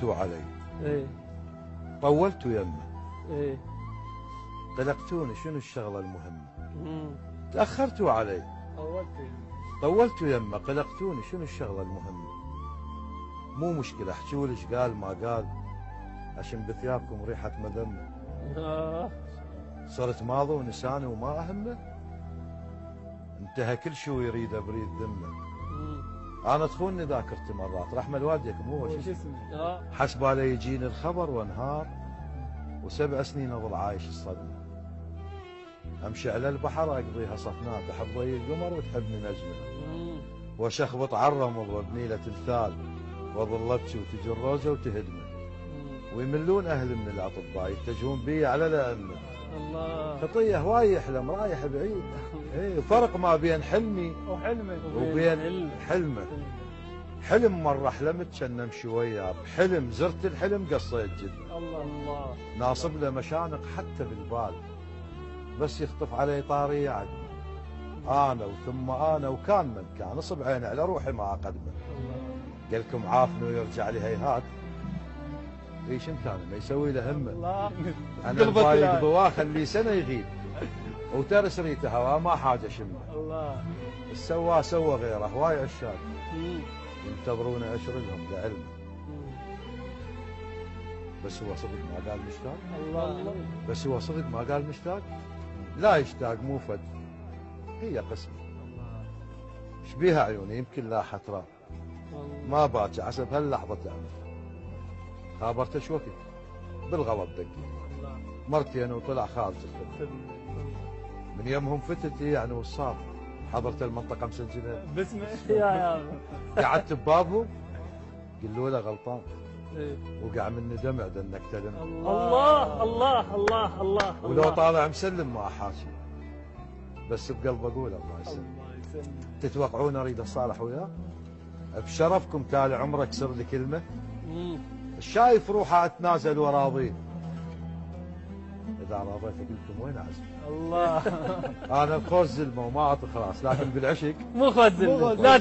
أخرتوا علي. ايه طولتوا يمه. ايه قلقتوني، شنو الشغلة المهمة؟ مم. تأخرتوا علي. طولت. طولتوا يمه، قلقتوني، شنو الشغلة المهمة؟ مو مشكلة، احجوا لي ايش قال ما قال، عشان بثيابكم ريحة مذمة. صرت ماضي ونساني وما أهمه. انتهى كل شو يريده بريد ذمه. انا تخونني ذاكرتي مرات، رحمة والديك مو هو شو اسمه. حسب علي يجيني الخبر وانهار، و7 سنين اظل عايش الصدمة. امشي على البحر اقضيها صفناء، تحب ضي القمر وتحبني نجمه. وشخبط عالرمل وابني له تمثال، واظل ابكي وتجي الروزه وتهدمه. ويملون اهلي من الاطباء، يتجهون بي على الائمه. الله خطيه هواي يحلم رايح بعيد. ايه فرق ما بين حلمي وحلمك وبين حلمه. حلم مره حلمت كان نمشي وياه، بحلم زرت الحلم قصيت جدا. الله الله ناصب له مشانق حتى بالبال، بس يخطف علي طاري يعد. انا وثم انا وكان من كان، اصب عيني على روحي ما اقدمه. قال لكم عافني ويرجع لي هيهات. ايش انت انا ما يسوي له همه. الله انا بايق ضواه خليه سنه يغيب، وترس ريته هوا ما حاجه شمه. الله سواه سوى غيره، هواي عشاق ينتظرون اشر لهم لعلمه. بس هو صدق ما قال مشتاق. الله بس هو صدق ما قال مشتاق. لا يشتاق مو فد، هي قسمه. ايش بيها عيوني يمكن لا حترى، ما باكي حسب هاللحظه تعمل. خابرته شو وقت بالغلط دقيت مرتين وطلع خارج الخدمه. من يمهم فتت يعني وش صار؟ حضرت المنطقه مسجله باسمه يا قعدت ببابه، قلوا له غلطان. إيه. وقع مني دمع دنك تلم. الله الله الله الله ولو طالع مسلم ما احاشي، بس بقلب اقول الله يسلم. الله يسلم. تتوقعون اريد اصالح وياه؟ بشرفكم تالي عمرك اكسر لي كلمه. الشايف روحه اتنازل وراضيه. اذا راضيت قلتم وين عزم؟ الله انا بخوز زلمه وما اعطي خلاص، لكن بالعشق مو خوز لا